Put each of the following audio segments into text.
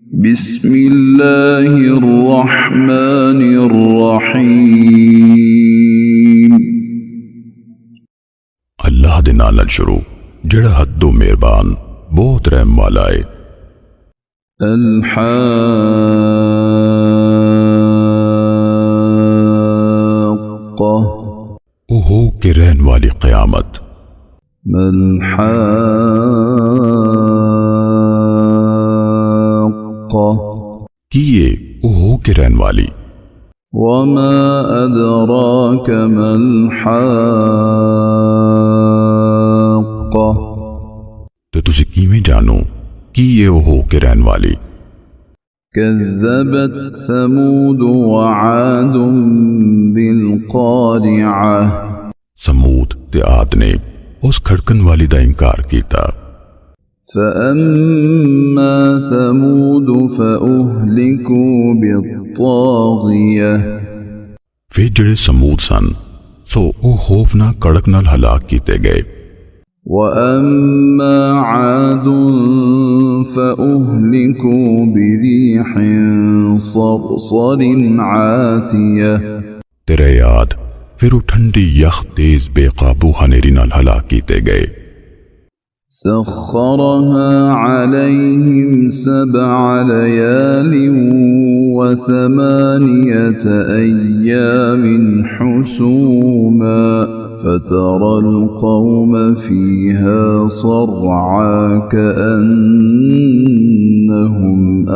बिस्मिल्लाहिर्रहमानिर्रहीम। अल्लाह दे नाल शुरू जेड़ा हद्दो मेहरबान बहुत रहम वाला है। अल-हाक़्क़ा ओ हो के रहन वाली क़यामत। मल-हाक़्क़ा किए ओ हो के रहन वाली। वमा अदराक मल-हाक़्क़ा तो तुसी किवें जानो कि ये ओ हो के रहन वाली। कज़्ज़बत समूद वआद बिल-क़ारिअह समूद ते आद ने उस खड़कन वाली दा इनकार कीता। फ़अम्मा समूद फ़अहलिकू बित्ताग़ियह वे जड़े समूद सन सो ओ खौफनाक कड़क नाल हलाक कीते गए। वअम्मा आद फ़अहलिकू बिरीहिन सरसरिन आतियह तेरे याद फिर वो ठंडी यख तेज बेकाबू हनेरी नाल हलाक कीते गए। सख्खरहा अलैहिम सबअ लयालिन व थमानियत अय्यामिन हुसूमा फतरल कौम फीहा सर्आ कअन्नहुम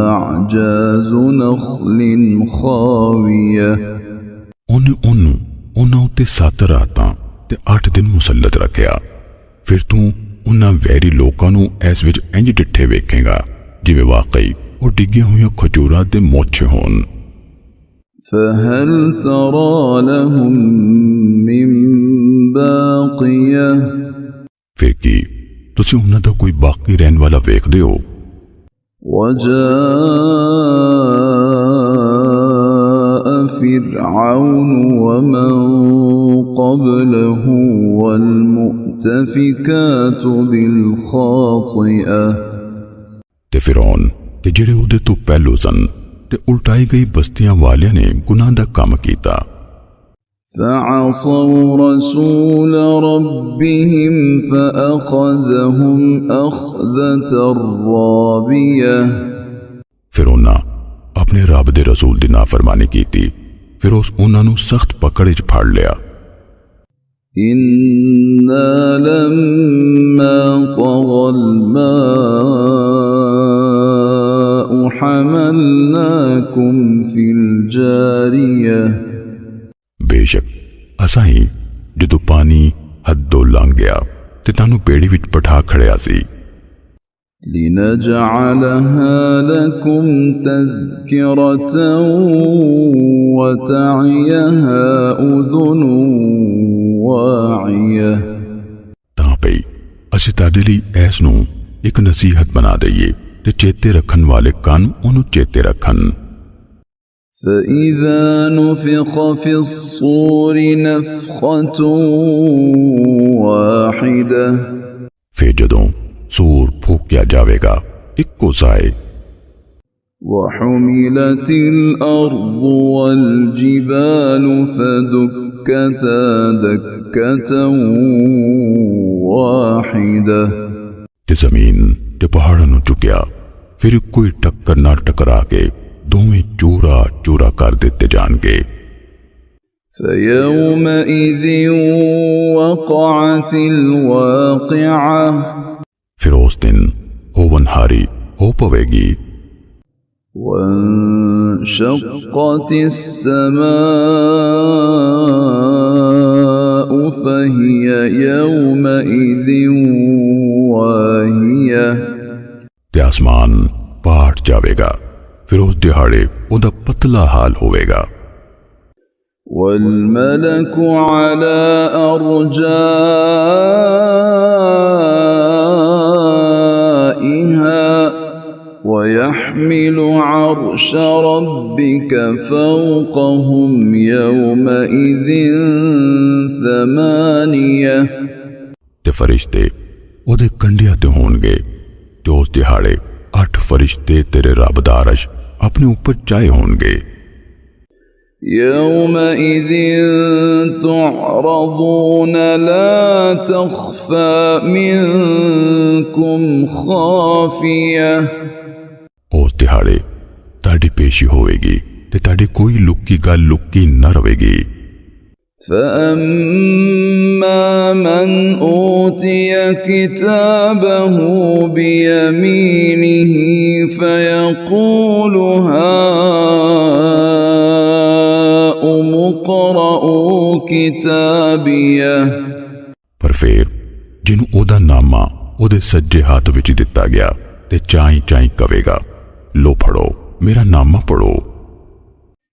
अअजाज़ु नख़्लिन खावियह उन्हां उत्ते 7 रातां ते 8 दिन मुसल्लत रखिया। फिर तू उन्हां वैरी लोकां नूं ऐस विच इंज डिठे वेखेगा जिवें वाकई वो डिग्गियां हुई खजूरां ते मोछे होन। फहल तरा लहुम मिन बाक़ियह फिर की तुसी उन्हां दा कोई बाकी रहन वाला वेखदे हो। वजाअ फ़िरऔन वमन क़ब्लहु वल्मुअ्तफ़िकातु बिलख़ातिअह ते फिरौन ते जेड़े उहदे तो पहलो सन ते उल्टाई गई बस्तियां वालियां ने गुनाह दा काम कीता। फ़असौ रसूल रब्बिहिम फ़अख़ज़हुम अख़ज़तन राबियह फिर उन्हां अपने रब दे रसूल दी नाफरमानी कीती। फिर उस उन्हां नूं सख्त पकड़ च फड़ लिया। इन्ना लम्मा तग़ल माउ हमलनाकुम फिल जारियह बेशक असां ही जदों पानी हदों लंघ गया ते तानू पेड़ी विच पठा खड़िया सी। लिनजअलहा लकुम तज़किरतन व तअयहा उज़ुनुन वाइयह तां पई असीं ताडे लई ऐस नूं एक नसीहत बना दईए ते चेते रखन वाले कान उन्हों चेते रखन। फ़इज़ा नुफ़िख़ फ़िस्सूर नफ़ख़तुन वाहिदह फिर जदों सूर फूकिया जावेगा इक्को साए। वहुमिलतिल अर्ज़ु वल जिबालु फ़दुक्कता दक्कतन वाहिदह ते जमीन ते पहाड़ां नूं चुकिया फिर कोई टक्कर ना टकरा के दोवें चूरा चूरा कर दिते जाणगे। फ़यौमइज़िन वक़अतिल वाक़िअह फिर उस दिन होवनहारी हो पवेगी। वंशक़्क़तिस समाअु फ़हिय यौमइज़िन वाहियह ते आसमान पाट जावेगा फिर उस दिहाड़े उदा पतला हाल होवेगा। वल्मलकु अला अर्जाइहा वयहमिलु अर्श रब्बिक फ़ौक़हुम यौमइज़िन थमानियह ते फरिश्ते उहदे कंडियां ते होणगे ते उस दिहाड़े 8 फरिश्ते तेरे रब दा अरश अपने ऊपर चाहे होंगे। يومئذ تعرضون لا تخفى منكم خافية। उस दिहाड़े ताड़ी पेशी होएगी ते ताड़ी कोई लुक्की गल लुक्की न रवेगी। فأما من أوتي كتابه بيمينه فيقول هاؤم اقرءوا كتابيه। पर फिर जिन्हों ओदा नामा ओदे सज्जे हाथ विच दिता गया ते चाई चाई कवेगा, लो पढ़ो मेरा नामा पढ़ो।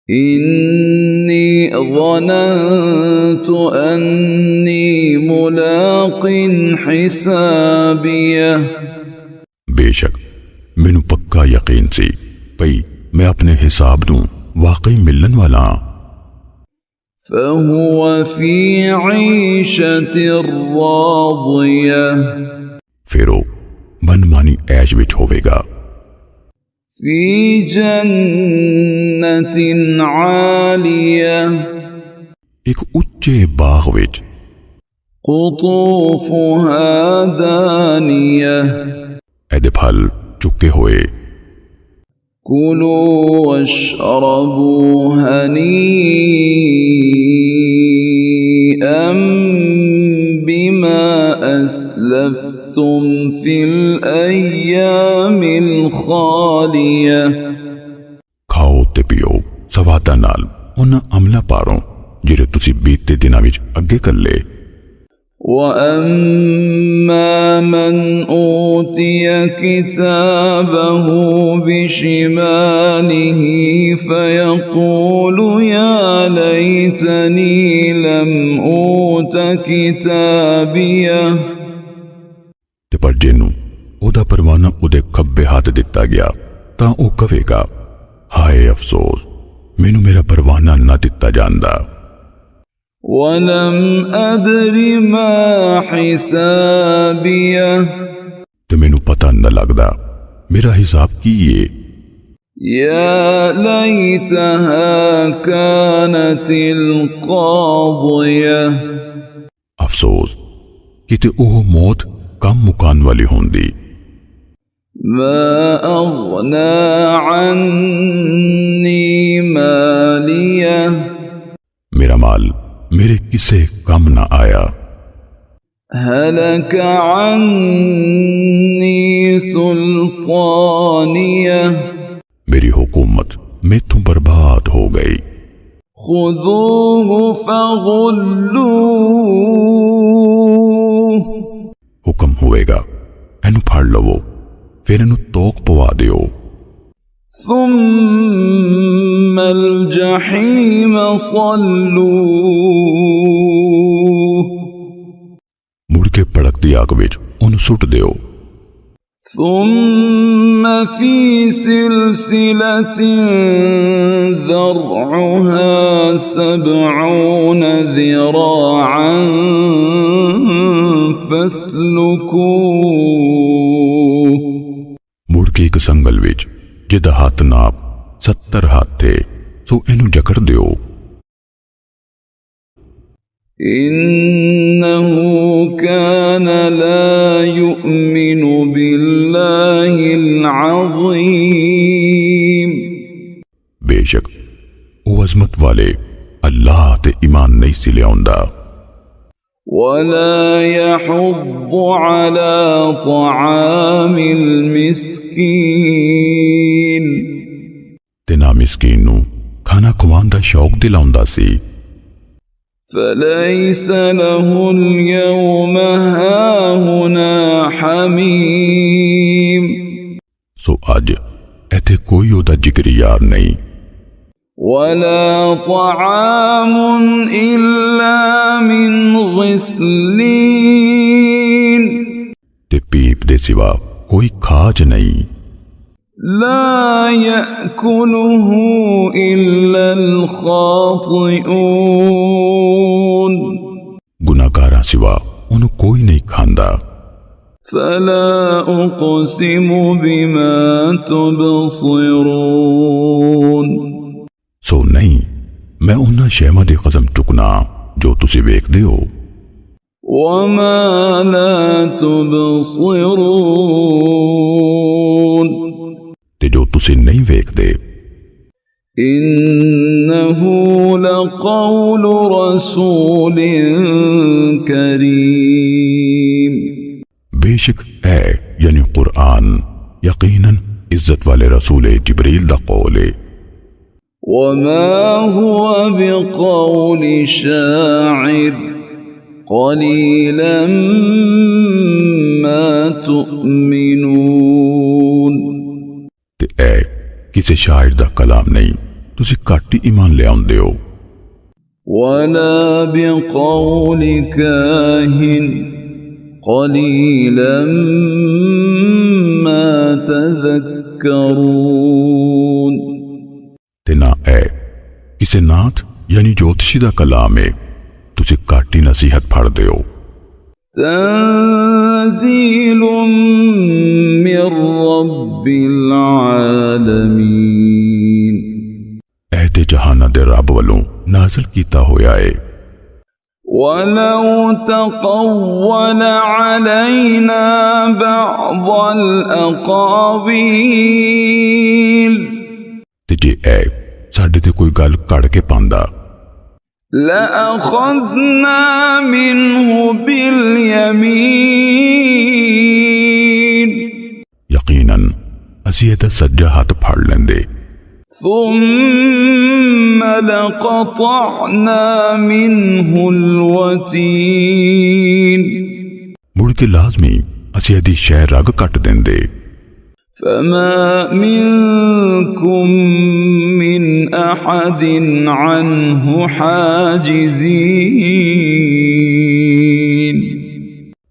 إني ظننت أني ملاق حسابيه। बेशक मैनू पक्का यकीन सी भई मैं अपने हिसाब नूं वाकई मिलन वाला। فهو في عيشة راضية। फिर वो मनमानी ऐश विच होवेगा। في جنة عالية। एक उच्चे बाग विच قطوفها دانية। ऐदे फल चुके होए। كلوا واشربوا هنيئا بما أسلفتم في الأيام الخالية। खाओ ते पियो सवादा नाल उन्हां अमला पारों जिहड़े तुसी बीते दिनां विच अगे कल्ले। وأما من أوتي كتابه بشماله فيقول يا ليتني لم أوت كتابيه। ते पर जिन्नू ओदा परवाना उदे खब्बे हाथ दिता गया तां ओ कवेगा, हाय अफसोस मैनू मेरा परवाना ना दिता जांदा। ولم أدر ما حسابيه। ते मैनू पता न लगदा मेरा हिसाब की है। يا ليتها كانت القاضية। अफसोस किते ओह मौत कम मुकान वाली होंदी। ما أغنى عني ماليه। मेरा माल मेरे किसे कम ना आया। هلك عني سلطانيه। मेरी हुकूमत मैथों बर्बाद हो गई। خذوه فغلوه। हुक्म होएगा एनू फड़ लवो फिर एनू तोक पवा दियो। ثم الجحيم صلوه। मुड़ के भड़कती आग विच ओनू सुट दियो। ثم في سلسلة ذرعها 70 ذراعا فاسلكوه। मुड़ के एक संगल विच जिदा हाथ नाप 70 हाथ थे सो एनू जकड़ दियो। إنه كان لا يؤمن بالله العظيم। बेशक वो अजमत वाले अल्लाह ते ईमान नहीं सी लियाउंदा। ولا يحض على طعام المسكين। ते ना मिस्कीन नू खाना खुवान दा शौक दिलाउंदा सी। فليس له اليوم هاهنا حميم। सो अज एथे कोई ओदा जिगरी यार नहीं। ولا طعام إلا من غسلين। ते पीप दे सिवा कोई खाज नहीं। لا يأكله إلا الخاطئون। गुनाहगारां सिवा ओनू कोई नहीं खांदा। فلا أقسم بما تبصرون सो नहीं, मैं उन्हां शैवां दी कसम चुकना जो तुसी वेखदे हो وما لا تبصرون ते जो तुसी नहीं वेखदे। إنه لقول رسول كريم बेशक है यानी कुरान यकीनन इज्जत वाले रसूल जिब्रील दा कौल है। وما هو بقول شاعر قليلا ما تؤمنون ते ऐ किसी शायर दा कलाम नहीं, तुसी घट ही ईमान ले आउंदे हो। ولا بقول كاهن قليلا ما تذكرون ते ना ऐ किसी नाथ यानी ज्योतिषी दा कलाम है, तुसी घट ही नसीहत फड़दे हो। تنزيل من رب العالمين ऐते जहाना दे रब वालों नाज़िल कीता होया है। ولو تقول علينا بعض الأقاويل ते जे ऐ साडे ते कोई गल कड़ के पांदा لأخذنا منه باليمين यकीनन असी एदा सज्जा हाथ फड़ लेंदे ثم لقطعنا منه الوتين मुड़ के लाजमी असी एदी शह रग कट देंदे। فما منكم من أحد عنه حاجزين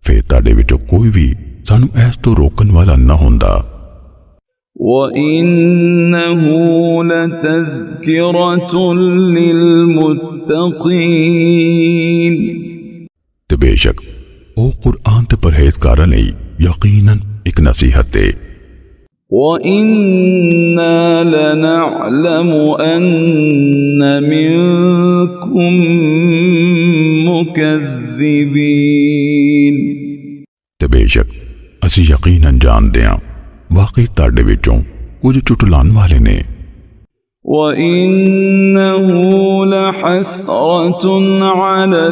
फिर ताडे विचों कोई भी सानू ऐस तो रोकन वाला न होंदा। وإنه لتذكرة للمتقين ते बेशक ओ कुरान ते परहेजगारां लई यकीनन एक नसीहत है। وإنا لنعلم أن منكم مكذبين ते बेशक असी यकीनन जानदे हां वाकई ताडे विचों कुछ चुटलान वाले ने। وإنه لحسرة على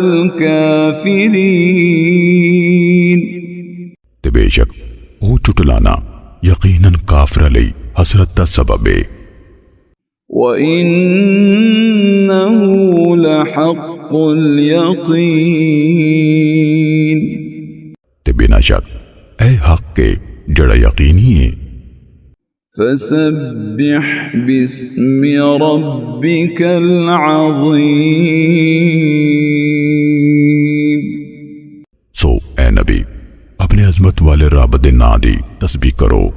الكافرين ते बेशक ओ चुटलाना यकीनन काफिरां लई हसरत दा सबब है। وإنه لحق اليقين ते बिना शक ऐ हक के जड़ा यकीनी है। فسبح باسم ربك العظيم सो ऐ नबी अपने अजमत वाले रब दे नां दी तस्बीह करो।